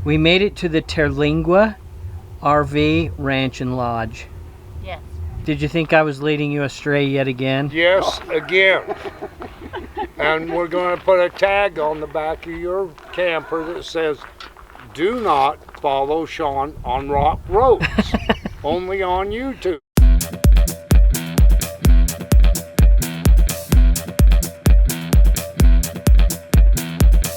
We made it to the Terlingua RV Ranch and Lodge. Yes. Did you think I was leading you astray yet again? Yes, again. And we're going to put a tag on the back of your camper that says, "Do not follow Sean on rock roads." Only on YouTube.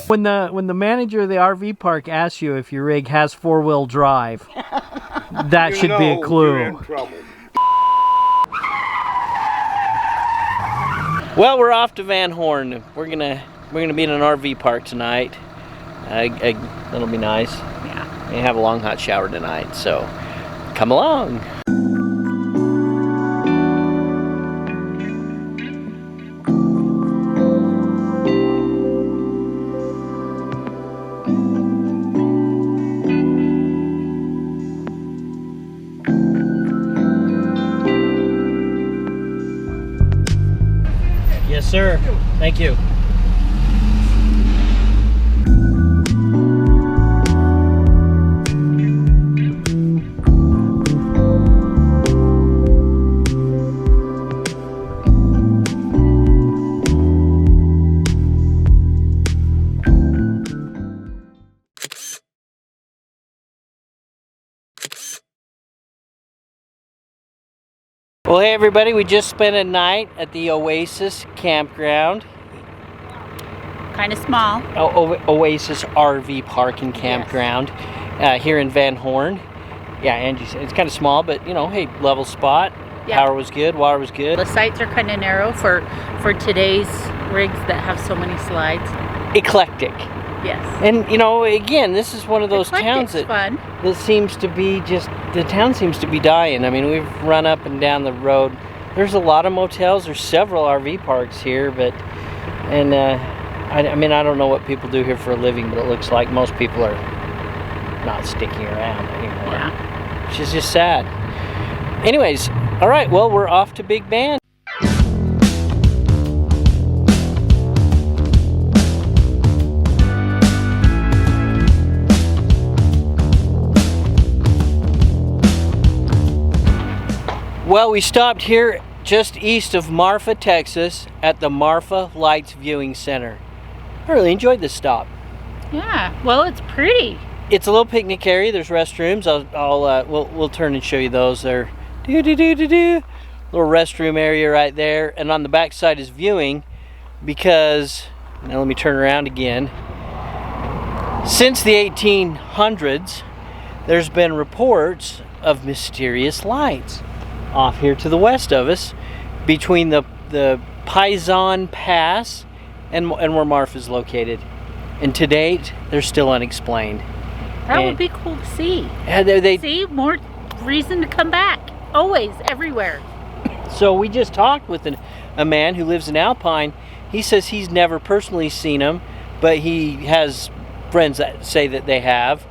When the manager of the RV park asks you if your rig has 4-wheel drive, that should be a clue. You're in trouble. Well, we're off to VanHorn. We're gonna be in an RV park tonight. That'll be nice. Yeah. We have a long hot shower tonight, so come along. Yes, sir. Thank you. Well, hey everybody, we just spent a night at the Oasis Campground. Kind of small. Oasis RV Park and Campground, here in VanHorn. Yeah, Angie said it's kind of small, but you know, hey, level spot. Yeah. Power was good, water was good. The sites are kind of narrow for today's rigs that have so many slides. Eclectic. Yes. And you know, again, this is one of those towns fun. that seems to be the town seems to be dying. I mean, we've run up and down the road. There's a lot of motels. There's several RV parks here, but I mean, I don't know what people do here for a living, but it looks like most people are not sticking around anymore. Yeah. Which is just sad. Anyways, all right. Well, we're off to Big Bend. Well, we stopped here just east of Marfa, Texas at the Marfa Lights Viewing Center. I really enjoyed this stop. Yeah, well, it's pretty. It's a little picnic area. There's restrooms. We'll turn and show you those. There, little restroom area right there, and on the back side is viewing, because now let me turn around again. Since the 1800s, there's been reports of mysterious lights off here to the west of us, between the Paisan Pass and where Marfa is located. And to date, they're still unexplained. That would be cool to see. Yeah, see, more reason to come back. Always, everywhere. So we just talked with a man who lives in Alpine. He says he's never personally seen them, but he has friends that say that they have.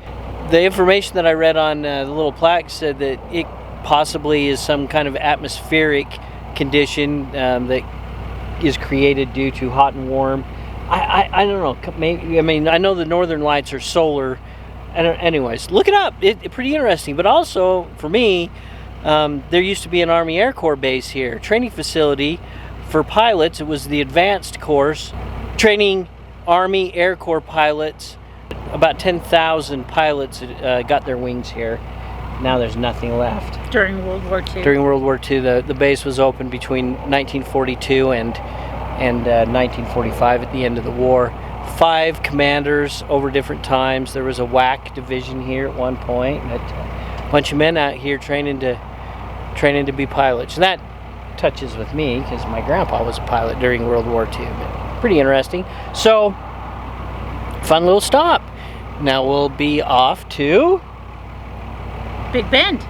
The information that I read on the little plaque said that it possibly is some kind of atmospheric condition that is created due to hot and warm. I don't know. Maybe, I mean, I know the northern lights are solar. Anyways, look it up. It's pretty interesting. But also, for me, there used to be an Army Air Corps base here, training facility for pilots. It was the advanced course, training Army Air Corps pilots. About 10,000 pilots got their wings here. Now there's nothing left. During World War II. During World War II, the base was opened between 1942 and 1945 at the end of the war. 5 commanders over different times. There was a WAC division here at one point. A bunch of men out here training to be pilots. And that touches with me because my grandpa was a pilot during World War II. But pretty interesting. So, fun little stop. Now we'll be off to Big Bend.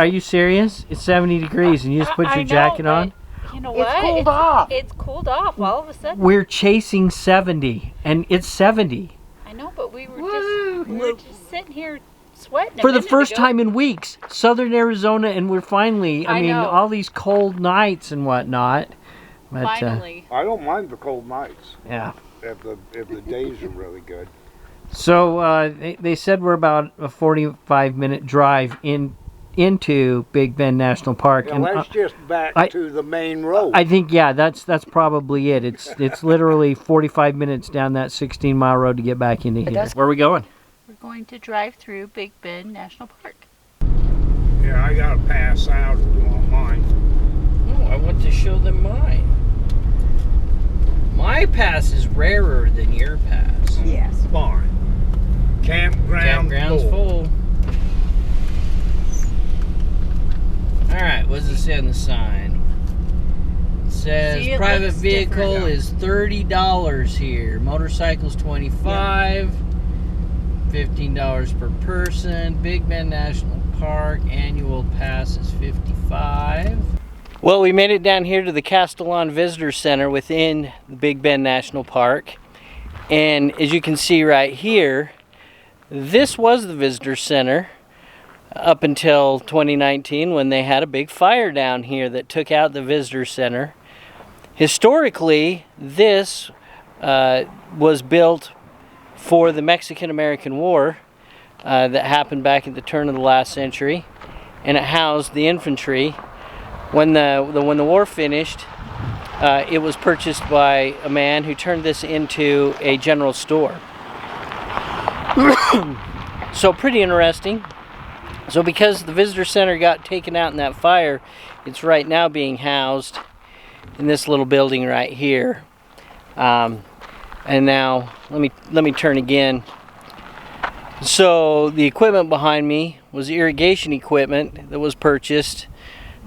Are you serious? It's 70 degrees and you just put your jacket on? You know It's what? cooled off. It's cooled off all of a sudden. We're chasing 70 and it's 70. I know, but we were just sitting here sweating. For the first time in weeks, southern Arizona, and we're finally, I mean, know. all these cold nights and whatnot. But, Finally. I don't mind the cold nights yeah. if the days are really good. So they said we're about a 45-minute drive into Big Bend National Park. Yeah, and let's just back to the main road. I think, yeah, that's probably it. It's literally 45 minutes down that 16-mile road to get back into here. Where are we going? We're going to drive through Big Bend National Park. Yeah, I gotta pass out if you want mine. Oh, I want to show them mine. My pass is rarer than your pass. Yes. Fine. Campground's full. Alright, what does it say on the sign? It says See, it private looks vehicle different. is $30 here. Motorcycles $25. $15 per person. Big Bend National Park annual pass is $55. Well, we made it down here to the Castellon Visitor Center within the Big Bend National Park. And as you can see right here, this was the visitor center up until 2019 when they had a big fire down here that took out the visitor center. Historically, this was built for the Mexican-American War that happened back at the turn of the last century, and it housed the infantry. When the war finished, it was purchased by a man who turned this into a general store. So pretty interesting. So because the visitor center got taken out in that fire, it's right now being housed in this little building right here. And now let me turn again. So the equipment behind me was irrigation equipment that was purchased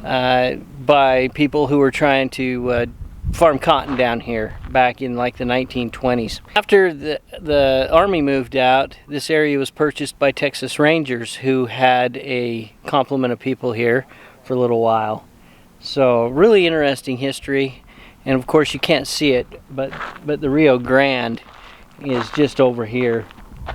by people who were trying to farm cotton down here back in like the 1920s. After the Army moved out, this area was purchased by Texas Rangers, who had a complement of people here for a little while. So really interesting history, and of course you can't see it, but the Rio Grande is just over here,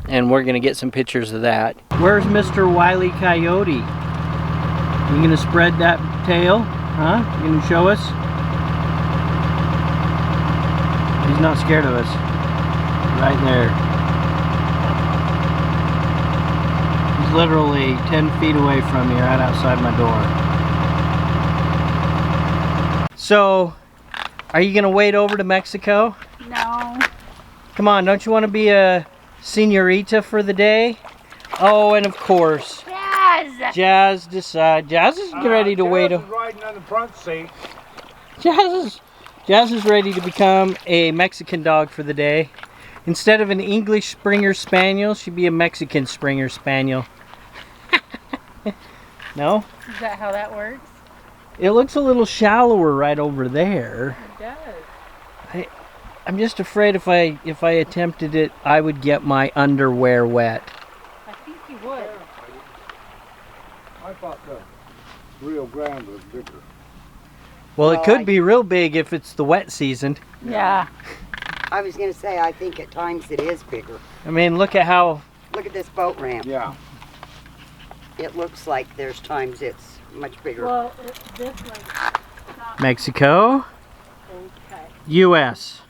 and we're gonna get some pictures of that. Where's Mr. Wile E. Coyote? You gonna spread that tail? Huh? You gonna show us? He's not scared of us. Right there. He's literally 10 feet away from me, right outside my door. So, are you gonna wade over to Mexico? No. Come on, don't you want to be a señorita for the day? Oh, and of course, Jazz! Jazz is ready to wade over. Riding on the front seat. Jazz is ready to become a Mexican dog for the day. Instead of an English Springer Spaniel, she'd be a Mexican Springer Spaniel. No? Is that how that works? It looks a little shallower right over there. It does. I'm just afraid if I attempted it, I would get my underwear wet. I think you would. I thought the Rio Grande was bigger. Well, it could be real big if it's the wet season. Yeah. I was going to say, I think at times it is bigger. I mean, look at how... Look at this boat ramp. Yeah. It looks like there's times it's much bigger. Well, this one's not Mexico, okay. U.S.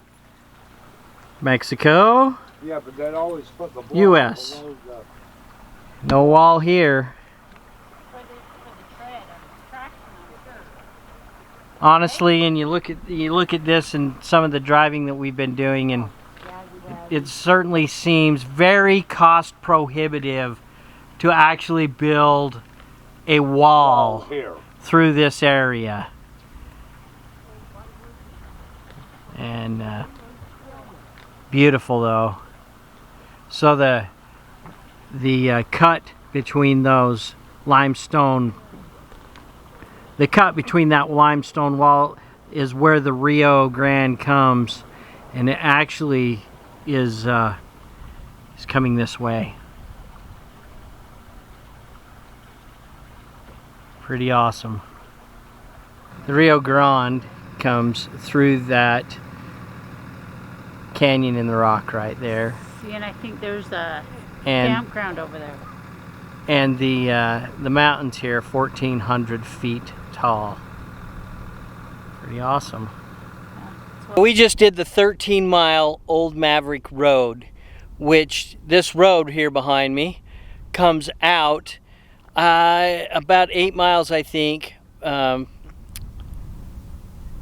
Mexico, Yeah, but that always put the block U.S. below the... No wall here. For the tread, a fraction of it. Honestly, and you look at this and some of the driving that we've been doing, and it certainly seems very cost prohibitive to actually build a wall here. through this area. And beautiful though. So the cut between those limestone, the cut between that limestone wall is where the Rio Grande comes, and it actually is coming this way. Pretty awesome. The Rio Grande comes through that canyon in the rock right there. See, and I think there's a And campground over there. and the mountains here, 1,400 feet tall. Pretty awesome. We just did the 13-mile Old Maverick Road, which this road here behind me comes out about 8 miles, I think,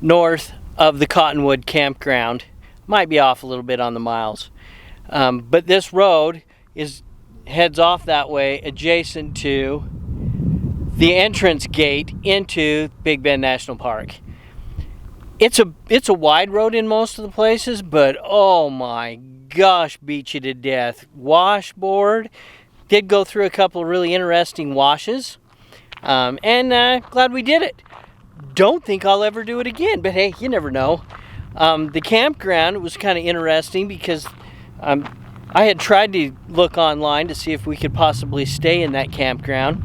north of the Cottonwood Campground. Might be off a little bit on the miles. But this road heads off that way, adjacent to the entrance gate into Big Bend National Park. It's a wide road in most of the places, but oh my gosh, beat you to death. Washboard. Did go through a couple of really interesting washes, and glad we did it. Don't think I'll ever do it again, but hey, you never know. The campground was kind of interesting because I had tried to look online to see if we could possibly stay in that campground,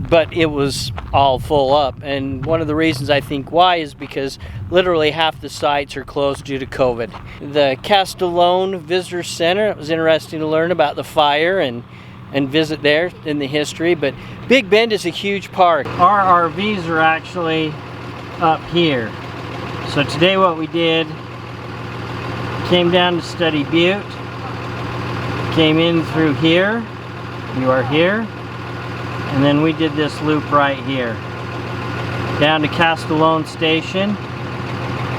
but it was all full up. And one of the reasons I think why is because literally half the sites are closed due to COVID. The Castellone Visitor Center, it was interesting to learn about the fire and visit there in the history, but Big Bend is a huge park. Our RVs are actually up here. So today what we did, came down to Study Butte, came in through here, you are here, and then we did this loop right here. Down to Castellone Station,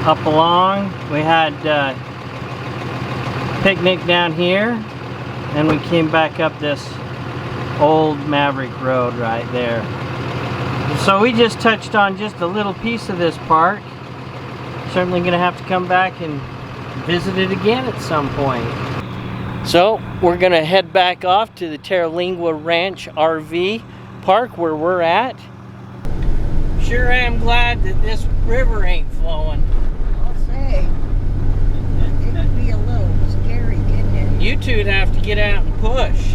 up along, we had picnic down here, and we came back up this Old Maverick Road right there. So we just touched on just a little piece of this park. Certainly going to have to come back and visit it again at some point. So we're going to head back off to the Terlingua Ranch RV Park where we're at. Sure am glad that this river ain't flowing. I'll say, it could be a little scary, couldn't it? You two'd have to get out and push.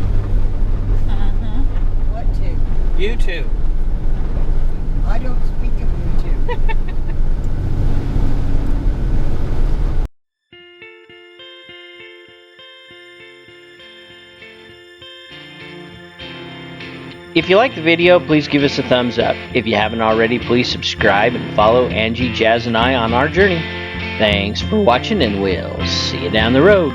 What to? You two. I don't speak of you two. If you like the video, please give us a thumbs up. If you haven't already, please subscribe and follow Angie, Jazz, and I on our journey. Thanks for watching, and we'll see you down the road.